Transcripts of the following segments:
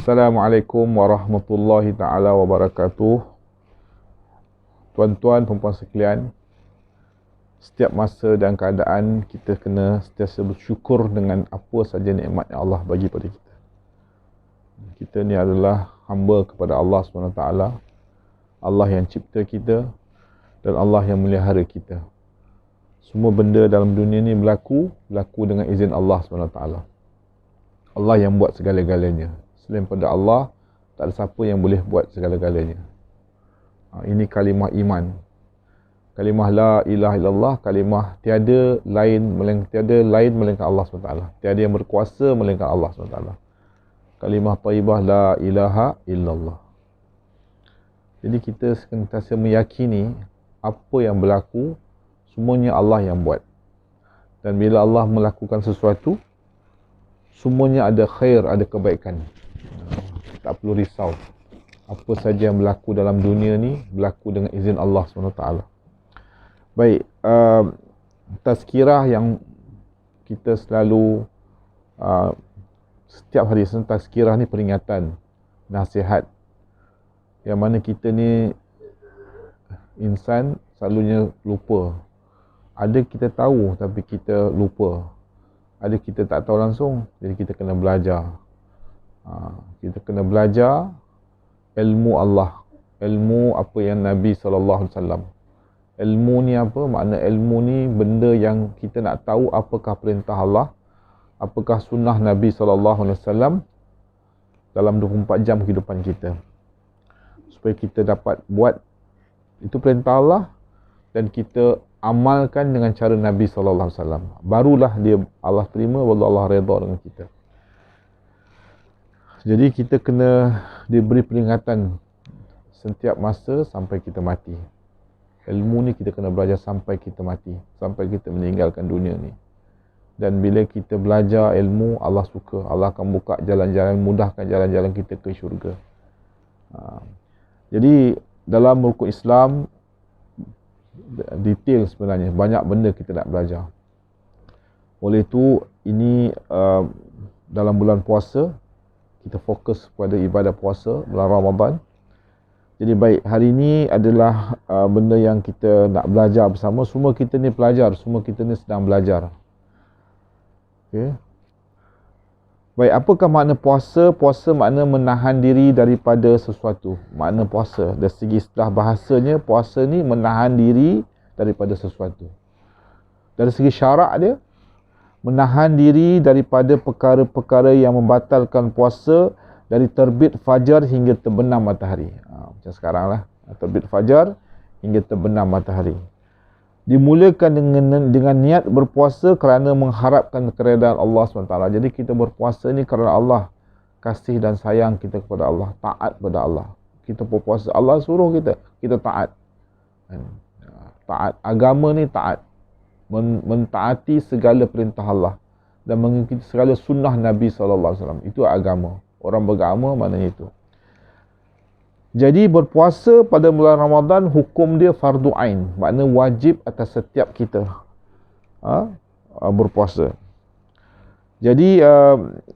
Assalamualaikum warahmatullahi ta'ala wabarakatuh. Tuan-tuan, perempuan sekalian, setiap masa dan keadaan kita kena sentiasa bersyukur dengan apa saja nikmat yang Allah bagi pada kita. Kita ni adalah hamba kepada Allah SWT. Allah yang cipta kita dan Allah yang melihara kita. Semua benda dalam dunia ni berlaku dengan izin Allah SWT. Allah yang buat segala-galanya. Selain pada Allah, tak ada siapa yang boleh buat segala-galanya. Ini kalimah iman. Kalimah la ilaha illallah, kalimah tiada lain melainkan Allah SWT. Tiada yang berkuasa melainkan Allah SWT. Kalimah taibah la ilaha illallah. Jadi kita sentiasa meyakini apa yang berlaku semuanya Allah yang buat. Dan bila Allah melakukan sesuatu, semuanya ada khair, ada kebaikan. Tak perlu risau. Apa saja yang berlaku dalam dunia ni berlaku dengan izin Allah SWT. Baik, tazkirah yang kita selalu setiap hari tazkirah ni peringatan, nasihat. Yang mana kita ni insan selalunya lupa. Ada kita tahu tapi kita lupa. Ada kita tak tahu langsung, jadi kita kena belajar. Kita kena belajar ilmu Allah, ilmu apa yang Nabi SAW. Ilmu ni apa? Makna ilmu ni benda yang kita nak tahu apakah perintah Allah, apakah sunnah Nabi SAW dalam 24 jam kehidupan kita. Supaya kita dapat buat itu perintah Allah dan kita amalkan dengan cara Nabi SAW. Barulah Allah terima, Allah redha dengan kita. Jadi kita kena diberi peringatan setiap masa sampai kita mati. Ilmu ni kita kena belajar sampai kita mati, sampai kita meninggalkan dunia ni. Dan bila kita belajar ilmu, Allah suka. Allah akan buka jalan-jalan, mudahkan jalan-jalan kita ke syurga. Jadi dalam rukun Islam, detail sebenarnya, banyak benda kita nak belajar. Oleh itu, ini dalam bulan puasa, kita fokus pada ibadah puasa bulan Ramadan. Jadi baik, hari ini adalah benda yang kita nak belajar bersama. Semua kita ni pelajar, semua kita ni sedang belajar. Okay. Baik, apakah makna puasa? Puasa makna menahan diri daripada sesuatu. Makna puasa, dari segi istilah bahasanya, puasa ni menahan diri daripada sesuatu. Dari segi syarak dia, menahan diri daripada perkara-perkara yang membatalkan puasa dari terbit fajar hingga terbenam matahari. Macam sekarang lah, terbit fajar hingga terbenam matahari. Dimulakan dengan niat berpuasa kerana mengharapkan keredaan Allah SWT. Jadi kita berpuasa ni kerana Allah, kasih dan sayang kita kepada Allah, taat kepada Allah. Kita berpuasa, Allah suruh kita taat. Taat, agama ni taat. Mentaati segala perintah Allah dan mengikuti segala sunnah Nabi SAW. Itu agama. Orang beragama maknanya itu. Jadi berpuasa pada bulan Ramadan, hukum dia fardu ain, makna wajib atas setiap kita berpuasa. Jadi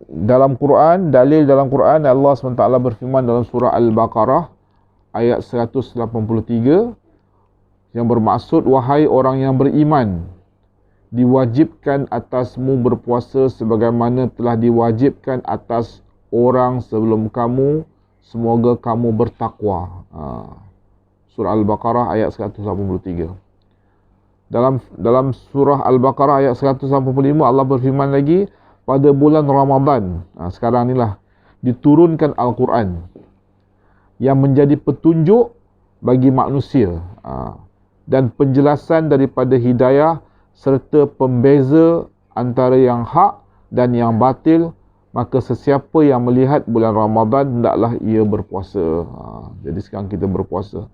dalam Quran, dalil dalam Quran, Allah SWT berfirman dalam surah Al-Baqarah ayat 183 yang bermaksud, wahai orang yang beriman, diwajibkan atasmu berpuasa sebagaimana telah diwajibkan atas orang sebelum kamu, semoga kamu bertakwa. Surah Al-Baqarah ayat 183. Dalam surah Al-Baqarah ayat 185 Allah berfirman lagi, pada bulan Ramadan, sekarang inilah diturunkan Al-Quran yang menjadi petunjuk bagi manusia dan penjelasan daripada hidayah serta pembeza antara yang hak dan yang batil, maka sesiapa yang melihat bulan Ramadan hendaklah ia berpuasa. Jadi sekarang kita berpuasa.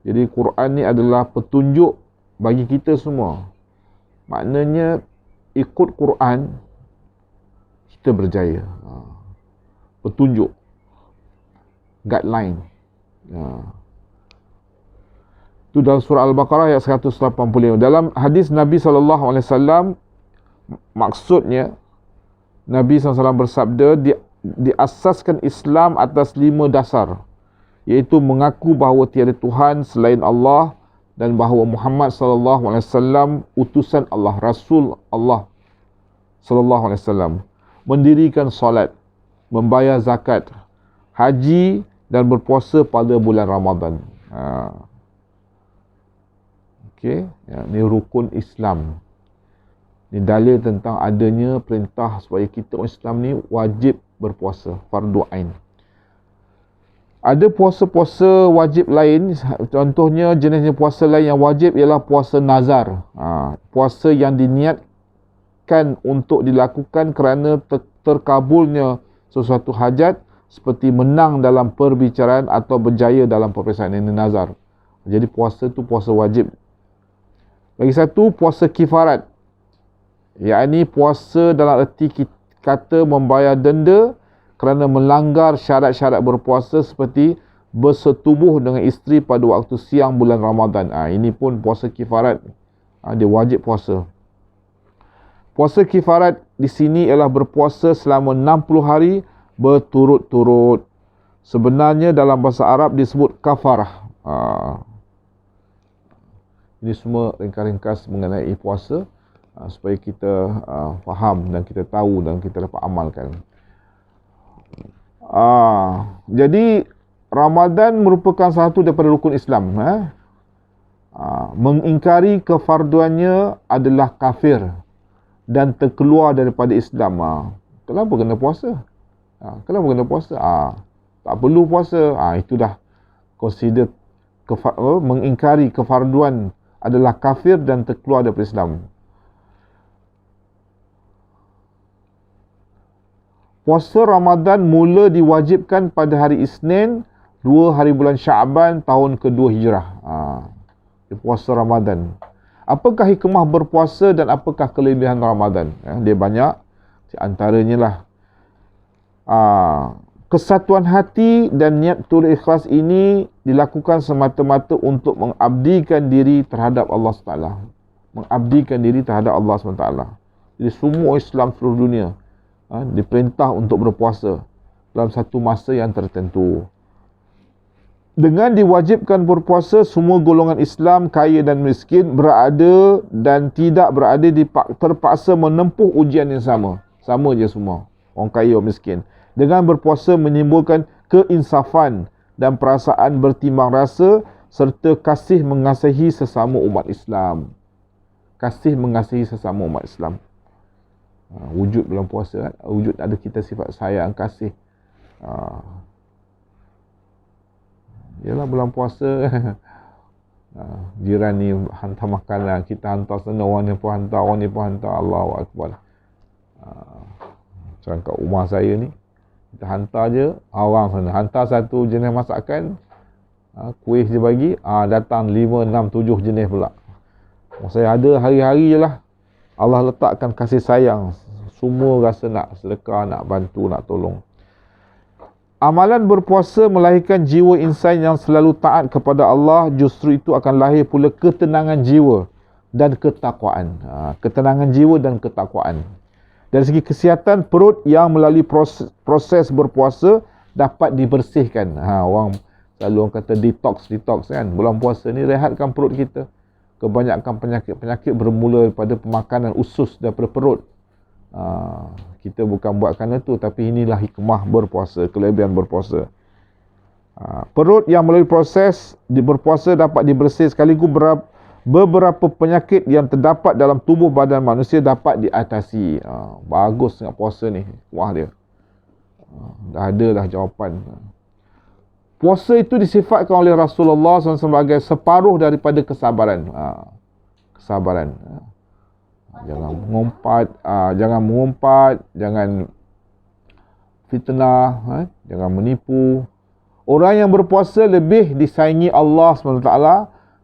Jadi Quran ni adalah petunjuk bagi kita semua. Maknanya ikut Quran kita berjaya. Petunjuk, guideline. Itu dalam surah Al-Baqarah ayat 185. Dalam hadis Nabi SAW, maksudnya Nabi SAW bersabda, diasaskan Islam atas 5 dasar, iaitu mengaku bahawa tiada Tuhan selain Allah dan bahawa Muhammad sallallahu alaihi wasallam utusan Allah, Rasul Allah sallallahu alaihi wasallam, mendirikan solat, membayar zakat, haji dan berpuasa pada bulan Ramadan. Okey, ini rukun Islam. Ini dalil tentang adanya perintah supaya kita orang Islam ni wajib berpuasa, fardu ain. Ada puasa-puasa wajib lain, contohnya jenisnya puasa lain yang wajib ialah puasa nazar. Puasa yang diniatkan untuk dilakukan kerana terkabulnya sesuatu hajat, seperti menang dalam perbicaraan atau berjaya dalam peperiksaan. Ini nazar. Jadi puasa tu puasa wajib. Lagi satu, puasa kifarat, yakni puasa dalam erti kata membayar denda kerana melanggar syarat-syarat berpuasa, seperti bersetubuh dengan isteri pada waktu siang bulan Ramadan. Ini pun puasa kifarat. Dia wajib puasa. Puasa kifarat di sini ialah berpuasa selama 60 hari berturut-turut. Sebenarnya dalam bahasa Arab disebut kafarah. Ini semua ringkas-ringkas mengenai puasa, supaya kita faham dan kita tahu dan kita dapat amalkan. Jadi Ramadan merupakan satu daripada rukun Islam. Mengingkari kefarduannya adalah kafir dan terkeluar daripada Islam. Kenapa kena puasa? Kenapa kena puasa? Tak perlu puasa. Itu dah consider mengingkari kefarduan adalah kafir dan terkeluar daripada Islam. Puasa Ramadan mula diwajibkan pada hari Isnin 2 hari bulan Syaban tahun kedua Hijrah. Puasa Ramadan. Apakah hikmah berpuasa dan apakah kelebihan Ramadan? Dia banyak. Di antaranya lah, kesatuan hati dan niat tulus ikhlas ini dilakukan semata-mata untuk mengabdikan diri terhadap Allah SWT. Mengabdikan diri terhadap Allah SWT. Jadi semua Islam seluruh dunia diperintah untuk berpuasa dalam satu masa yang tertentu. Dengan diwajibkan berpuasa, semua golongan Islam, kaya dan miskin, berada dan tidak berada terpaksa menempuh ujian yang sama. Sama je semua, orang kaya orang miskin. Dengan berpuasa menimbulkan keinsafan dan perasaan bertimbang rasa serta kasih mengasihi sesama umat Islam. Kasih mengasihi sesama umat Islam. Wujud dalam puasa, wujud ada kita sifat sayang, kasih. Yalah bulan puasa jiran ni hantar makanan, kita hantar sana, orang ni pun hantar, orang ni pun hantar. Allahu Akbar. Macam kat rumah saya ni, kita hantar je, orang sana hantar satu jenis masakan, kuih je bagi, datang 5, 6, 7 jenis pula. Saya ada hari-hari je lah Allah letakkan kasih sayang, semua rasa nak sedekah, nak bantu, nak tolong. Amalan berpuasa melahirkan jiwa insan yang selalu taat kepada Allah. Justru itu akan lahir pula ketenangan jiwa dan ketakwaan. Ketenangan jiwa dan ketakwaan. Dari segi kesihatan, perut yang melalui proses berpuasa dapat dibersihkan. Orang selalu orang kata detox kan. Bulan puasa ni rehatkan perut kita. Kebanyakan penyakit bermula daripada pemakanan usus daripada perut. Kita bukan buat kerana tu, tapi inilah hikmah berpuasa, kelebihan berpuasa. Perut yang melalui proses berpuasa dapat dibersih, sekaligus beberapa penyakit yang terdapat dalam tubuh badan manusia dapat diatasi. Bagus sangat puasa ni, wah dia. Dah ada dah jawapan. Puasa itu disifatkan oleh Rasulullah SAW sebagai separuh daripada kesabaran. Kesabaran. Jangan mengumpat, jangan fitnah, jangan menipu. Orang yang berpuasa lebih disayangi Allah SWT,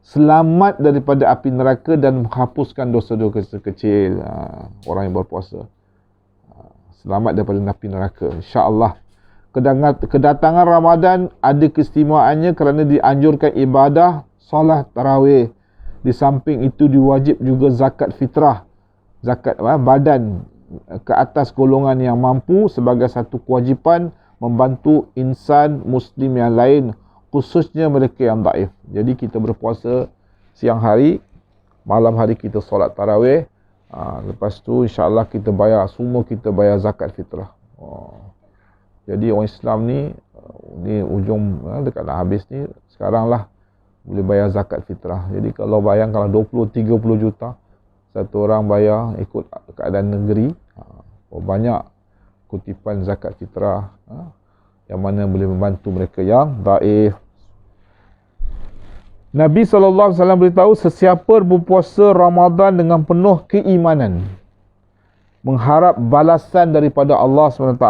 selamat daripada api neraka dan menghapuskan dosa-dosa kecil. Orang yang berpuasa selamat daripada api neraka, insya-Allah. Kedatangan Ramadan ada keistimewaannya kerana dianjurkan ibadah solat tarawih. Di samping itu diwajib juga zakat fitrah, zakat badan ke atas golongan yang mampu sebagai satu kewajipan membantu insan muslim yang lain, khususnya mereka yang daif. Jadi kita berpuasa siang hari, malam hari kita solat tarawih, lepas tu insya-Allah kita bayar, semua kita bayar zakat fitrah. Jadi orang Islam ni ujung dekat nak habis ni, sekarang lah boleh bayar zakat fitrah. Jadi kalau bayangkan 20-30 juta satu orang bayar ikut keadaan negeri, banyak kutipan zakat fitrah yang mana boleh membantu mereka yang daif. Nabi SAW beritahu, sesiapa berpuasa Ramadan dengan penuh keimanan, mengharap balasan daripada Allah SWT,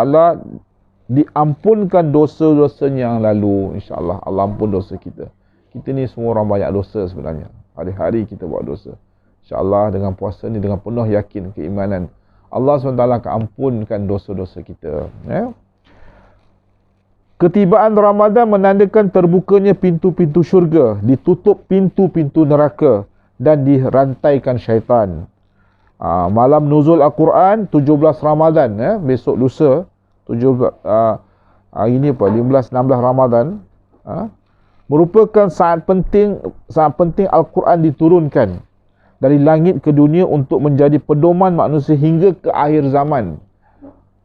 diampunkan dosa-dosanya yang lalu. InsyaAllah Allah ampun dosa kita. Kita ni semua orang banyak dosa sebenarnya. Hari-hari kita buat dosa. InsyaAllah dengan puasa ni, dengan penuh yakin, keimanan, Allah SWT akan ampunkan dosa-dosa kita. Ketibaan Ramadan menandakan terbukanya pintu-pintu syurga, ditutup pintu-pintu neraka dan dirantaikan syaitan. Malam nuzul Al-Quran 17 Ramadan, besok lusa 17 hari ni 15-16 Ramadan, merupakan saat penting Al-Quran diturunkan dari langit ke dunia untuk menjadi pedoman manusia hingga ke akhir zaman.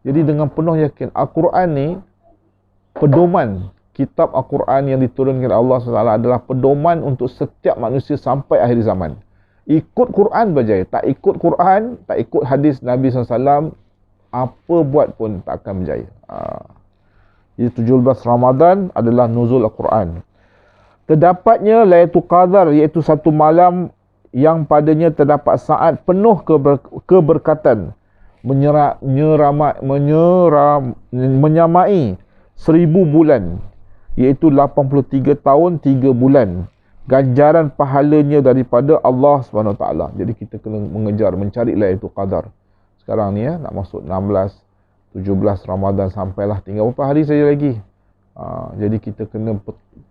Jadi dengan penuh yakin, Al-Quran ni pedoman, kitab Al-Quran yang diturunkan Allah SWT adalah pedoman untuk setiap manusia sampai akhir zaman. Ikut Quran berjaya, tak ikut Quran, tak ikut hadis Nabi SAW, apa buat pun tak akan berjaya. Jadi 17 Ramadan adalah nuzul Al-Quran. Terdapatnya Lailatul Qadar, iaitu satu malam yang padanya terdapat saat penuh keberkatan, menyamai 1000 bulan, iaitu 83 tahun 3 bulan. Ganjaran pahalanya daripada Allah SWT. Jadi kita kena mengejar, mencari Lailatul Qadar. Sekarang ni nak masuk 16, 17 Ramadan, sampailah tinggal beberapa hari saja lagi. Jadi kita kena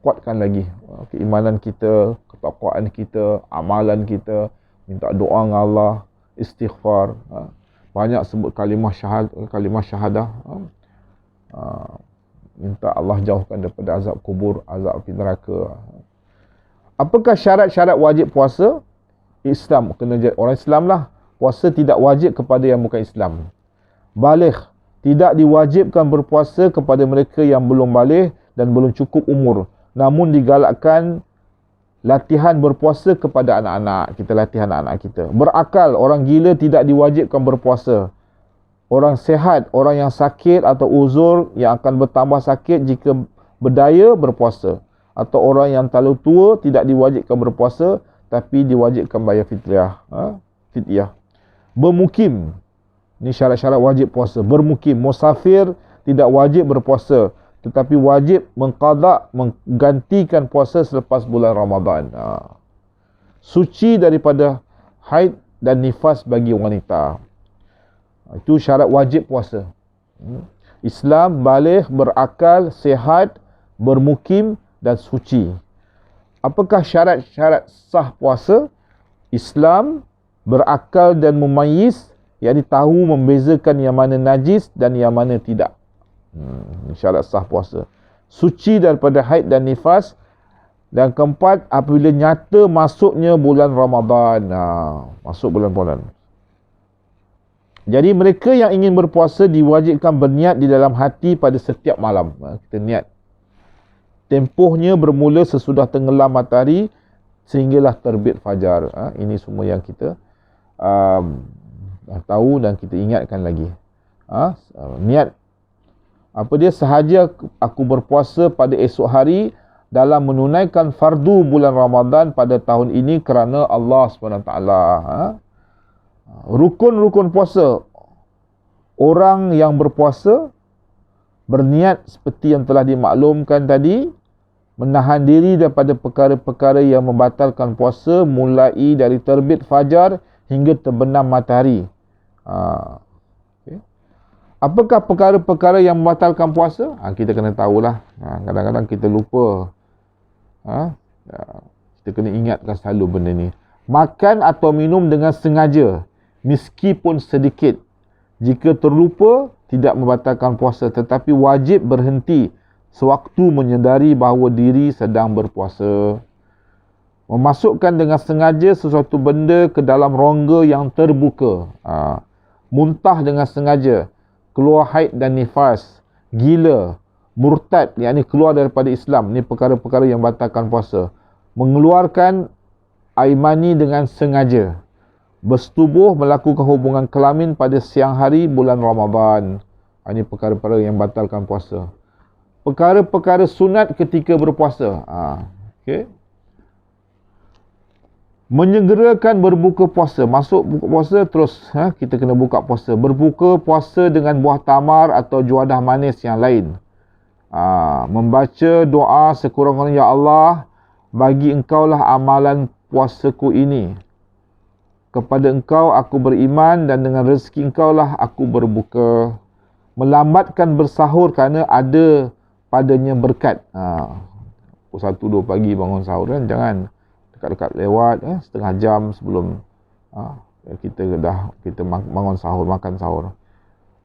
kuatkan lagi keimanan kita, ketakwaan kita, amalan kita, minta doa dengan Allah, istighfar, banyak sebut kalimah syahadah, minta Allah jauhkan daripada azab kubur, azab api neraka. Apakah syarat-syarat wajib puasa? Islam, kena jadi orang Islam lah. Puasa tidak wajib kepada yang bukan Islam. Baligh, tidak diwajibkan berpuasa kepada mereka yang belum baligh dan belum cukup umur. Namun digalakkan latihan berpuasa kepada anak-anak. Kita latih anak-anak kita. Berakal, orang gila tidak diwajibkan berpuasa. Orang sehat, orang yang sakit atau uzur yang akan bertambah sakit jika berdaya berpuasa. Atau orang yang terlalu tua tidak diwajibkan berpuasa, tapi diwajibkan bayar fidyah. Bermukim, ini syarat-syarat wajib puasa. Bermukim, musafir tidak wajib berpuasa, tetapi wajib menggantikan puasa selepas bulan Ramadan. Suci daripada haid dan nifas bagi wanita. Itu syarat wajib puasa. Islam, baligh, berakal, sihat, bermukim dan suci. Apakah syarat-syarat sah puasa? Islam, berakal dan mumayyiz, yakni tahu membezakan yang mana najis dan yang mana tidak. Syarat sah puasa. Suci daripada haid dan nifas. Dan keempat, apabila nyata masuknya bulan Ramadan. Masuk bulan-bulan. Jadi mereka yang ingin berpuasa diwajibkan berniat di dalam hati pada setiap malam. Kita niat. Tempohnya bermula sesudah tenggelam matahari sehinggalah terbit fajar. Ini semua yang kita tahu dan kita ingatkan lagi. Niat. Apa dia? Sahaja aku berpuasa pada esok hari dalam menunaikan fardu bulan Ramadan pada tahun ini kerana Allah SWT. Rukun-rukun puasa. Orang yang berpuasa berniat seperti yang telah dimaklumkan tadi, menahan diri daripada perkara-perkara yang membatalkan puasa mulai dari terbit fajar hingga terbenam matahari. Okay. Apakah perkara-perkara yang membatalkan puasa? Kita kena tahulah. Kadang-kadang kita lupa. Kita kena ingatkan selalu benda ni. Makan atau minum dengan sengaja, meskipun sedikit, Jika terlupa, tidak membatalkan puasa, tetapi wajib berhenti sewaktu menyedari bahawa diri sedang berpuasa. Memasukkan dengan sengaja sesuatu benda ke dalam rongga yang terbuka. Muntah dengan sengaja, keluar haid dan nifas, gila, murtad, yakni keluar daripada Islam. Ini perkara-perkara yang batalkan puasa. Mengeluarkan air mani dengan sengaja. Bersetubuh melakukan hubungan kelamin pada siang hari bulan Ramadan. Ini perkara-perkara yang batalkan puasa. Perkara-perkara sunat ketika berpuasa. Okey. Menyegerakan berbuka puasa. Masuk buka puasa terus kita kena buka puasa. Berbuka puasa dengan buah tamar atau juadah manis yang lain. Membaca doa sekurang-kurangnya, ya Allah, bagi engkaulah amalan puasaku ini. Kepada engkau aku beriman dan dengan rezeki engkaulah aku berbuka. Melambatkan bersahur kerana ada padanya berkat. 1-2 pagi bangun sahur kan, jangan dekat-dekat lewat setengah jam sebelum kita bangun sahur, makan sahur.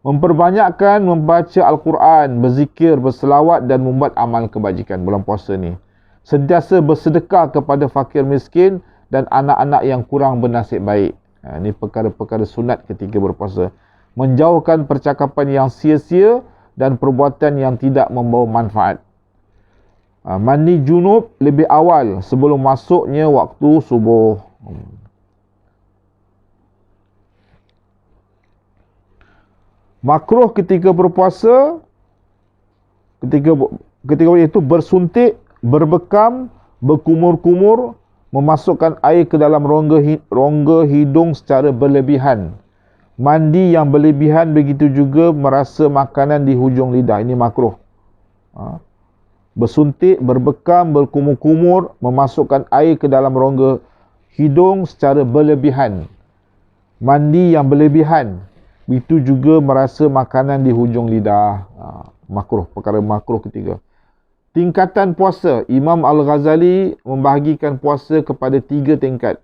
Memperbanyakkan membaca Al-Quran, berzikir, berselawat dan membuat amal kebajikan bulan puasa ni. Sentiasa bersedekah kepada fakir miskin dan anak-anak yang kurang bernasib baik. Ini perkara-perkara sunat ketika berpuasa. Menjauhkan percakapan yang sia-sia dan perbuatan yang tidak membawa manfaat. Mandi junub lebih awal sebelum masuknya waktu subuh. Makruh ketika berpuasa, ketika itu bersuntik, berbekam, berkumur-kumur, memasukkan air ke dalam rongga hidung secara berlebihan. Mandi yang berlebihan, begitu juga merasa makanan di hujung lidah. Ini makruh. Bersuntik, berbekam, berkumur-kumur, memasukkan air ke dalam rongga hidung secara berlebihan. Mandi yang berlebihan, begitu juga merasa makanan di hujung lidah. Makruh, perkara makruh ketiga. Tingkatan puasa. Imam Al-Ghazali membahagikan puasa kepada 3 tingkat.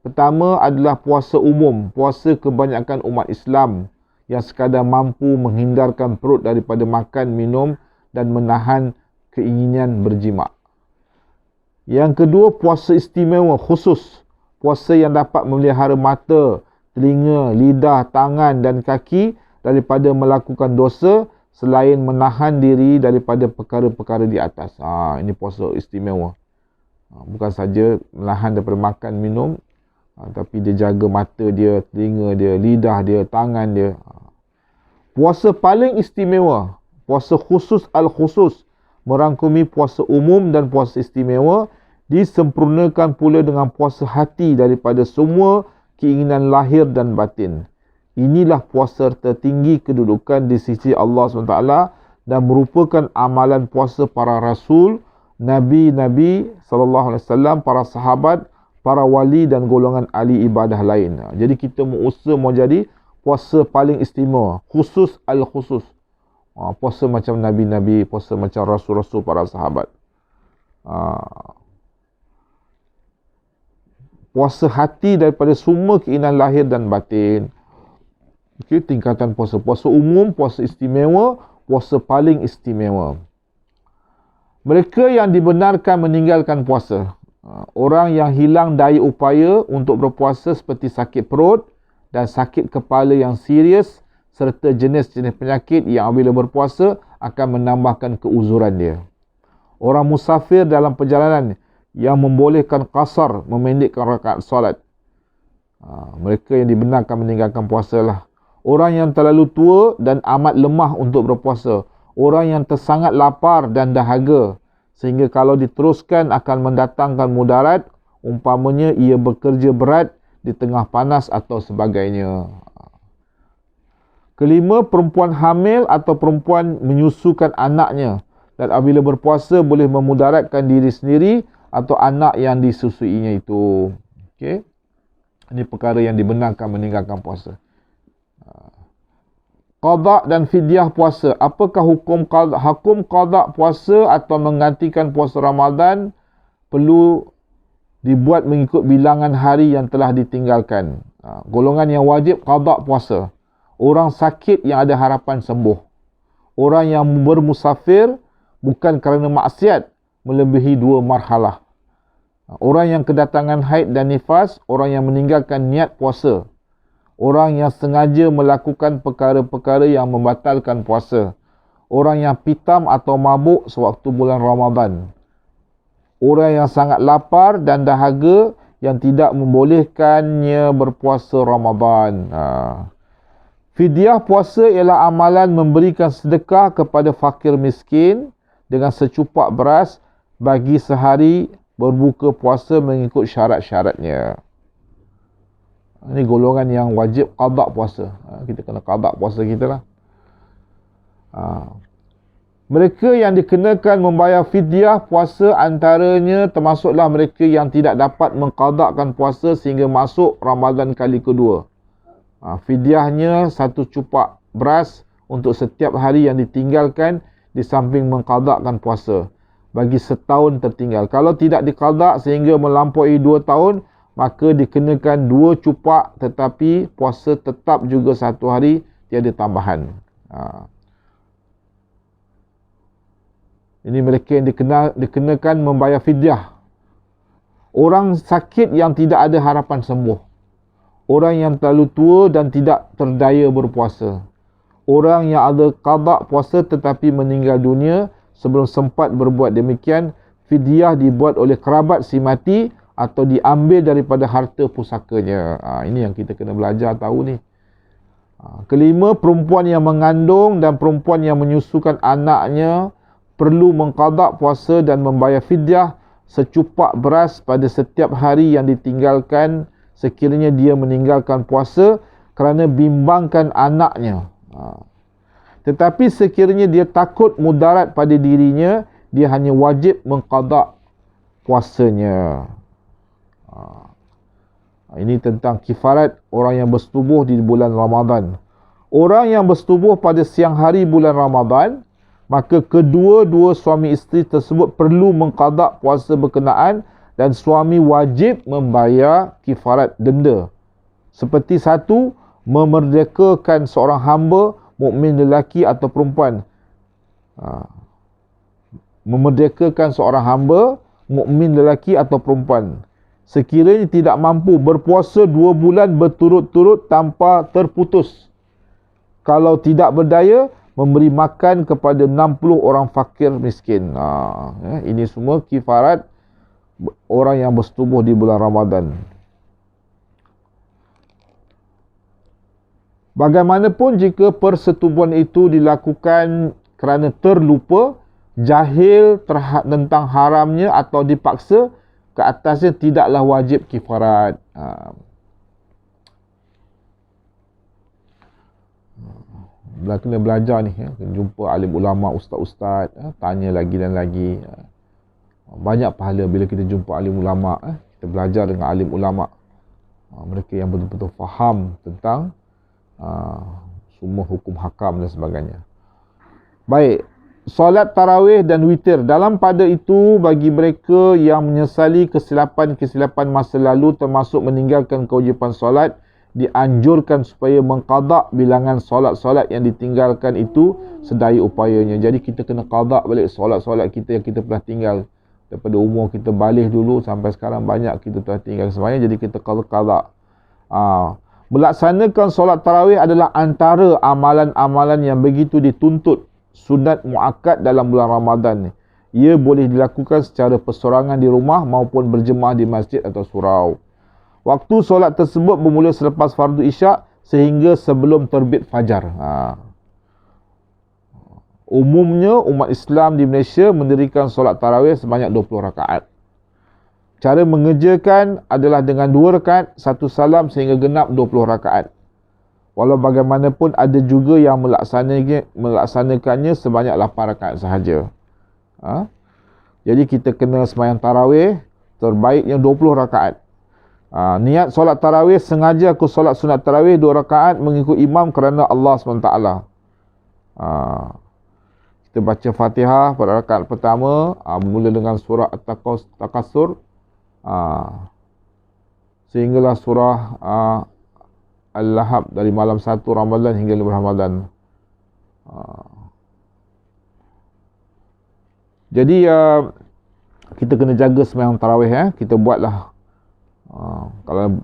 Pertama adalah puasa umum, puasa kebanyakan umat Islam yang sekadar mampu menghindarkan perut daripada makan, minum dan menahan keinginan berjima. Yang kedua, puasa istimewa khusus, puasa yang dapat memelihara mata, telinga, lidah, tangan dan kaki daripada melakukan dosa selain menahan diri daripada perkara-perkara di atas. Ini puasa istimewa. Bukan saja menahan daripada makan, minum, tapi dia jaga mata dia, telinga dia, lidah dia, tangan dia. Puasa paling istimewa, puasa khusus al-khusus, merangkumi puasa umum dan puasa istimewa, disempurnakan pula dengan puasa hati daripada semua keinginan lahir dan batin. Inilah puasa tertinggi kedudukan di sisi Allah SWT dan merupakan amalan puasa para rasul, nabi-nabi SAW, para sahabat, para wali dan golongan ahli ibadah lain. Jadi kita mau jadi puasa paling istimewa, khusus al-khusus. Puasa macam nabi-nabi, puasa macam rasul-rasul, para sahabat. Puasa hati daripada semua keinginan lahir dan batin. Okey, tingkatan puasa. Puasa umum, puasa istimewa, puasa paling istimewa. Mereka yang dibenarkan meninggalkan puasa. Orang yang hilang daya upaya untuk berpuasa seperti sakit perut dan sakit kepala yang serius serta jenis-jenis penyakit yang apabila berpuasa akan menambahkan keuzuran dia. Orang musafir dalam perjalanan yang membolehkan qasar, memendekkan rakaat solat. Mereka yang dibenarkan meninggalkan puasa lah. Orang yang terlalu tua dan amat lemah untuk berpuasa. Orang yang tersangat lapar dan dahaga, sehingga kalau diteruskan akan mendatangkan mudarat, umpamanya ia bekerja berat di tengah panas atau sebagainya. Kelima, perempuan hamil atau perempuan menyusukan anaknya dan apabila berpuasa boleh memudaratkan diri sendiri atau anak yang disusuinya itu. Okey. Ini perkara yang dibenarkan meninggalkan puasa. Qada dan fidyah puasa. Apakah hukum qada puasa atau menggantikan puasa Ramadan? Perlu dibuat mengikut bilangan hari yang telah ditinggalkan. Golongan yang wajib qada puasa. Orang sakit yang ada harapan sembuh. Orang yang bermusafir bukan kerana maksiat melebihi 2 marhalah. Orang yang kedatangan haid dan nifas, orang yang meninggalkan niat puasa. Orang yang sengaja melakukan perkara-perkara yang membatalkan puasa. Orang yang pitam atau mabuk sewaktu bulan Ramadan. Orang yang sangat lapar dan dahaga yang tidak membolehkannya berpuasa Ramadan. Fidyah puasa ialah amalan memberikan sedekah kepada fakir miskin dengan secupak beras bagi sehari berbuka puasa mengikut syarat-syaratnya. Ini golongan yang wajib qada puasa. Kita kena qada puasa kita lah. Mereka yang dikenakan membayar fidyah puasa antaranya termasuklah mereka yang tidak dapat mengqadakan puasa sehingga masuk Ramadan kali kedua. Fidyahnya 1 cupak beras untuk setiap hari yang ditinggalkan di samping mengqadakan puasa bagi setahun tertinggal. Kalau tidak diqada sehingga melampaui 2 tahun, maka dikenakan 2 cupak tetapi puasa tetap juga 1 hari tiada tambahan. Ini mereka yang dikenakan membayar fidyah. Orang sakit yang tidak ada harapan sembuh. Orang yang terlalu tua dan tidak terdaya berpuasa. Orang yang ada qada puasa tetapi meninggal dunia sebelum sempat berbuat demikian, fidyah dibuat oleh kerabat si mati atau diambil daripada harta pusakanya. Ini yang kita kena belajar tahu ni. Kelima, perempuan yang mengandung dan perempuan yang menyusukan anaknya perlu mengqada puasa dan membayar fidyah secupak beras pada setiap hari yang ditinggalkan sekiranya dia meninggalkan puasa kerana bimbangkan anaknya. Tetapi sekiranya dia takut mudarat pada dirinya, dia hanya wajib mengqada puasanya. Ini tentang kifarat orang yang bersetubuh di bulan Ramadan. Orang yang bersetubuh pada siang hari bulan Ramadan, maka kedua-dua suami isteri tersebut perlu mengqada puasa berkenaan dan suami wajib membayar kifarat denda. Seperti 1, memerdekakan seorang hamba mukmin lelaki atau perempuan. Memerdekakan seorang hamba mukmin lelaki atau perempuan. Sekiranya tidak mampu berpuasa 2 bulan berturut-turut tanpa terputus. Kalau tidak berdaya, memberi makan kepada 60 orang fakir miskin. Ini semua kifarat orang yang bersetubuh di bulan Ramadan. Bagaimanapun jika persetubuhan itu dilakukan kerana terlupa, jahil tentang haramnya atau dipaksa, ke atasnya tidaklah wajib kifarat. Kena belajar ni, kena jumpa alim ulama, ustaz-ustaz, tanya lagi dan lagi. Banyak pahala bila kita jumpa alim ulama, kita belajar dengan alim ulama. Mereka yang betul-betul faham tentang semua hukum hakam dan sebagainya. Baik, solat tarawih dan witir. Dalam pada itu, bagi mereka yang menyesali kesilapan-kesilapan masa lalu termasuk meninggalkan kewajipan solat, dianjurkan supaya mengqada bilangan solat-solat yang ditinggalkan itu sedaya upayanya. Jadi kita kena qada balik solat-solat kita yang kita pernah tinggal. Daripada umur kita balik dulu sampai sekarang banyak kita telah tinggal semuanya, jadi kita qada. Melaksanakan solat tarawih adalah antara amalan-amalan yang begitu dituntut sunat muakkad dalam bulan Ramadan ni. Ia boleh dilakukan secara persorangan di rumah maupun berjemaah di masjid atau surau. Waktu solat tersebut bermula selepas fardu isyak sehingga sebelum terbit fajar. Umumnya umat Islam di Malaysia mendirikan solat tarawih sebanyak 20 rakaat. Cara mengerjakan adalah dengan 2 rakaat, 1 salam sehingga genap 20 rakaat. Walau bagaimanapun ada juga yang melaksanakannya sebanyak 8 rakaat sahaja. Jadi kita kena sembahyang tarawih terbaiknya 20 rakaat. Niat solat tarawih, sengaja aku solat sunat tarawih 2 rakaat mengikut imam kerana Allah SWT. Kita baca Fatihah pada rakaat pertama, mula dengan surah At-Takasur, sehinggalah surah Al-Lahab dari malam 1 Ramadan hingga 5 Ramadan. Jadi kita kena jaga sembahyang tarawih kita buatlah kalau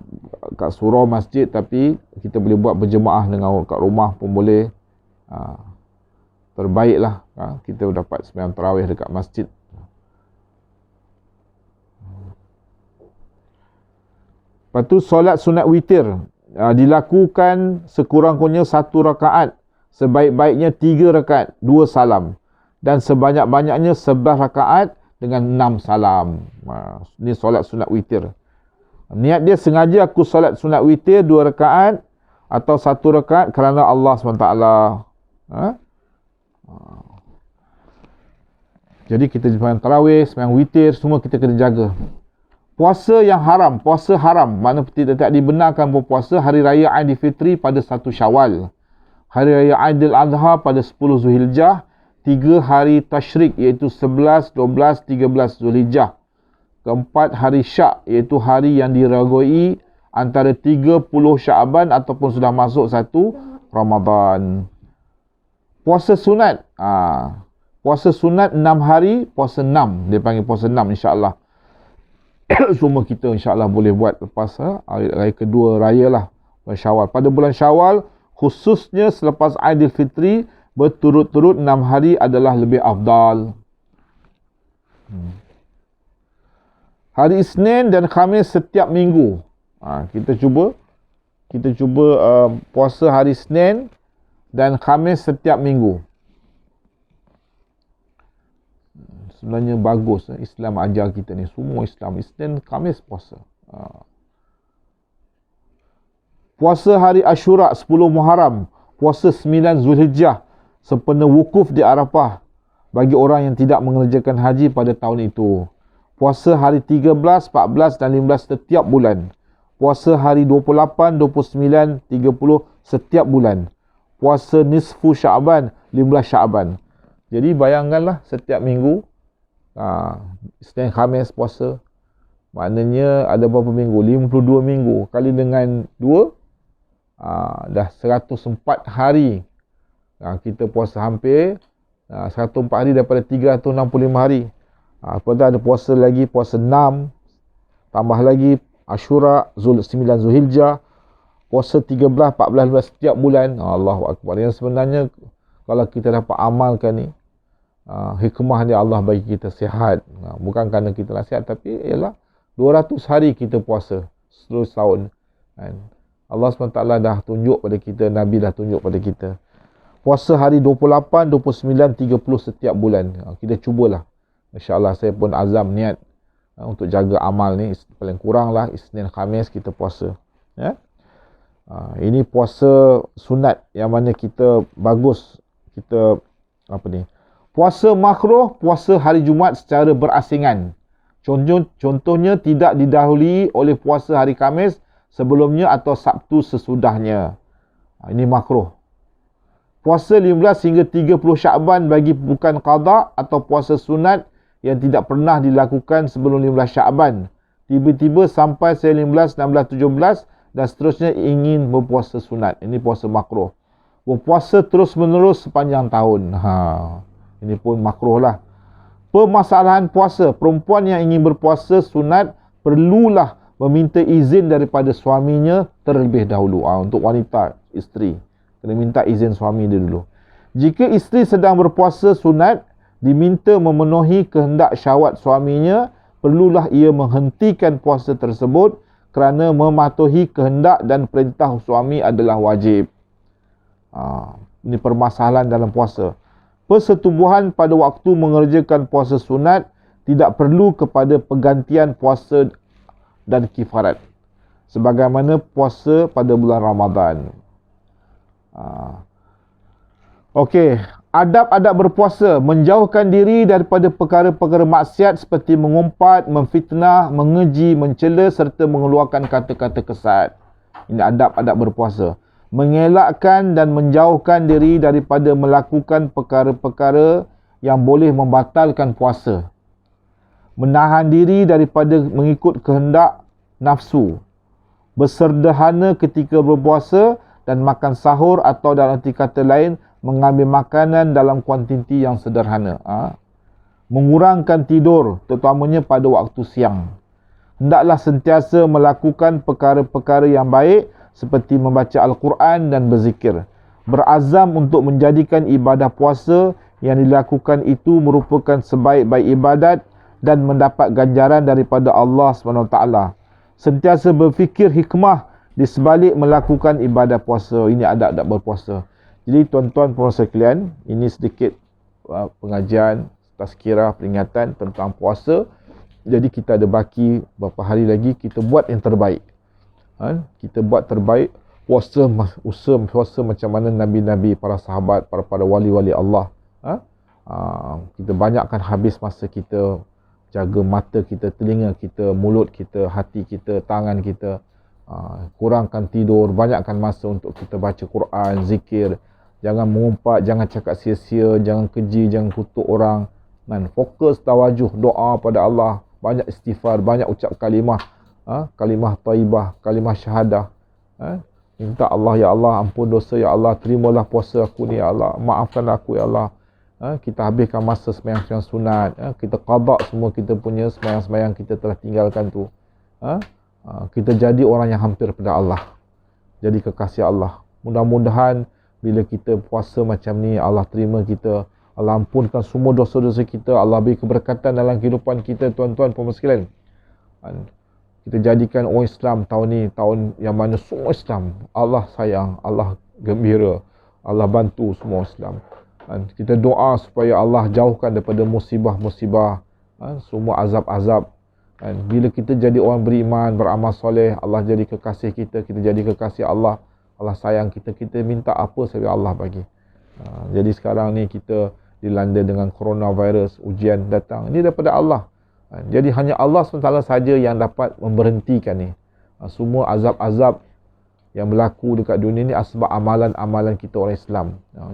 kat surau masjid, tapi kita boleh buat berjemaah dengan kat rumah pun boleh. Terbaiklah kita dapat sembahyang tarawih dekat masjid. Lepas tu solat sunat witir dilakukan sekurang-kurangnya 1 rakaat, sebaik-baiknya 3 rakaat, 2 salam, dan sebanyak-banyaknya 11 rakaat dengan 6 salam. Ini solat sunat witir. Niat dia sengaja aku solat sunat witir 2 rakaat atau 1 rakaat kerana Allah SWT. Jadi kita sembahyang tarawih, sembahyang witir, semua kita kena jaga. Puasa yang haram, puasa haram, maknanya tidak dibenarkan berpuasa hari raya Aidilfitri pada 1 Syawal, hari raya Aidil Adha pada 10 Zulhijjah, 3 hari tasyrik iaitu 11, 12, 13 Zulhijjah. Keempat, hari Syak iaitu hari yang diragoi antara 30 Syaban ataupun sudah masuk 1 Ramadan. Puasa sunat, puasa sunat 6 hari, puasa 6, dia panggil puasa 6 insya-Allah. Semua kita insya-Allah boleh buat lepas hari raya kedua raya lah, bulan Syawal. Pada bulan Syawal, khususnya selepas Aidilfitri, berturut-turut 6 hari adalah lebih afdal. Hari Isnin dan Khamis setiap minggu. Kita cuba puasa hari Isnin dan Khamis setiap minggu. Sebenarnya bagus Islam ajar kita ni. Semua Islam, Isnin, Khamis puasa. Puasa hari Ashura 10 Muharram, puasa 9 Zulhijjah, sempena wukuf di Arafah bagi orang yang tidak mengerjakan haji pada tahun itu. Puasa hari 13, 14 dan 15 setiap bulan. Puasa hari 28, 29, 30 setiap bulan. Puasa nisfu Syaban, 15 Syaban. Jadi bayangkanlah setiap minggu Isnin Khamis puasa. Maknanya ada berapa minggu? 52 minggu kali dengan 2, dah 104 hari. Kita puasa hampir 104 hari daripada 365 hari. Lepas tu ada puasa lagi, puasa 6, tambah lagi Ashura 9 Zulhijjah, puasa 13, 14, 15 setiap bulan. Allahu Akbar. Yang sebenarnya kalau kita dapat amalkan ni, hikmah dia Allah bagi kita sihat. Bukan kerana kita nak sihat, tapi ialah 200 hari kita puasa seluruh tahun. Allah SWT dah tunjuk pada kita, Nabi dah tunjuk pada kita. Puasa hari 28, 29, 30 setiap bulan. Kita cubalah. InsyaAllah saya pun azam niat untuk jaga amal ni. Paling kurang lah Isnin Khamis kita puasa. Ini puasa sunat yang mana kita bagus. Kita puasa makruh, puasa hari Jumaat secara berasingan. Contohnya tidak didahului oleh puasa hari Khamis sebelumnya atau Sabtu sesudahnya. Ini makruh. Puasa 15 hingga 30 Syaban bagi bukan qada atau puasa sunat yang tidak pernah dilakukan sebelum 15 Syaban. Tiba-tiba sampai 15, 16, 17 dan seterusnya ingin berpuasa sunat. Ini puasa makruh. Berpuasa terus-menerus sepanjang tahun. Ini pun makruh lah. Permasalahan puasa. Perempuan yang ingin berpuasa sunat perlulah meminta izin daripada suaminya terlebih dahulu. Untuk wanita, isteri, kena minta izin suami dia dulu. Jika isteri sedang berpuasa sunat, diminta memenuhi kehendak syahwat suaminya, perlulah ia menghentikan puasa tersebut kerana mematuhi kehendak dan perintah suami adalah wajib. Ini permasalahan dalam puasa. Persetubuhan pada waktu mengerjakan puasa sunat tidak perlu kepada pergantian puasa dan kifarat, sebagaimana puasa pada bulan Ramadan. Okey, adab-adab berpuasa: menjauhkan diri daripada perkara-perkara maksiat seperti mengumpat, memfitnah, mengeji, mencela serta mengeluarkan kata-kata kesat. Ini adab-adab berpuasa. Mengelakkan dan menjauhkan diri daripada melakukan perkara-perkara yang boleh membatalkan puasa. Menahan diri daripada mengikut kehendak nafsu. bersederhana ketika berpuasa dan makan sahur, atau dalam arti kata lain mengambil makanan dalam kuantiti yang sederhana. Mengurangkan tidur terutamanya pada waktu siang. Hendaklah sentiasa melakukan perkara-perkara yang baik seperti membaca Al-Quran dan berzikir. Berazam untuk menjadikan ibadah puasa yang dilakukan itu merupakan sebaik-baik ibadat dan mendapat ganjaran daripada Allah SWT. Sentiasa berfikir hikmah di sebalik melakukan ibadah puasa. Ini adab-adab berpuasa. Jadi tuan-tuan puan sekalian, ini sedikit pengajian, tazkirah, peringatan tentang puasa. Jadi kita ada baki beberapa hari lagi, kita buat yang terbaik. Kita buat terbaik. Puasa macam mana Nabi-Nabi, para sahabat, para wali-wali Allah. Kita banyakkan habis masa kita jaga mata kita, telinga kita, mulut kita, hati kita, tangan kita. Kurangkan tidur, banyakkan masa untuk kita baca Quran, zikir. Jangan mengumpat, jangan cakap sia-sia, jangan keji, jangan kutuk orang. Fokus tawajuh doa pada Allah. Banyak istighfar, banyak ucap kalimah. Kalimah taibah, kalimah syahadah. Minta Allah, ya Allah, ampun dosa, ya Allah, terimalah puasa aku ni, ya Allah, maafkan aku, ya Allah. Kita habiskan masa sembahyang sunat. Kita qada semua kita punya sembahyang kita telah tinggalkan tu. Kita jadi orang yang hampir pada Allah. Jadi kekasih Allah. Mudah-mudahan bila kita puasa macam ni, Allah terima kita. Allah ampunkan semua dosa-dosa kita. Allah beri keberkatan dalam kehidupan kita, tuan-tuan puan sekalian. Kita jadikan orang Islam tahun ni tahun yang mana semua Islam, Allah sayang, Allah gembira, Allah bantu semua Islam. Kita doa supaya Allah jauhkan daripada musibah-musibah, semua azab-azab. Bila kita jadi orang beriman, beramal soleh, Allah jadi kekasih kita, kita jadi kekasih Allah. Allah sayang kita, kita minta apa sahaja Allah bagi. Jadi sekarang ni kita dilanda dengan coronavirus, ujian datang. Ini daripada Allah. Jadi hanya Allah SWT saja yang dapat memberhentikan ni. Semua azab-azab yang berlaku dekat dunia ni sebab amalan-amalan kita orang Islam.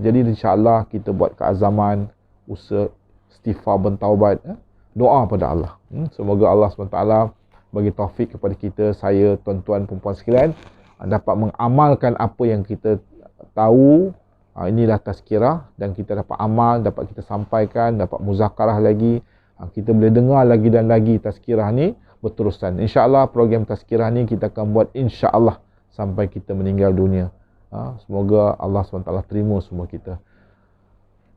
Jadi insya-Allah kita buat keazaman, usaha istighfar, bertaubat, doa pada Allah. Semoga Allah SWT bagi taufik kepada kita, saya, tuan-tuan, perempuan sekalian, dapat mengamalkan apa yang kita tahu. Inilah tazkirah, dan kita dapat amal, dapat kita sampaikan, dapat muzakarah lagi. Kita boleh dengar lagi dan lagi tazkirah ni berterusan. InsyaAllah program tazkirah ni kita akan buat insyaAllah sampai kita meninggal dunia. Semoga Allah SWT terima semua kita.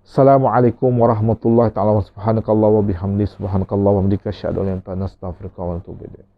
Assalamualaikum warahmatullahi taala wabarakatuh. Subhanakallah wa bihamdi, subhanakallah wa bihamdika, asyhadu an la ilaha illa anta, astaghfiruka wa atubu ilaik.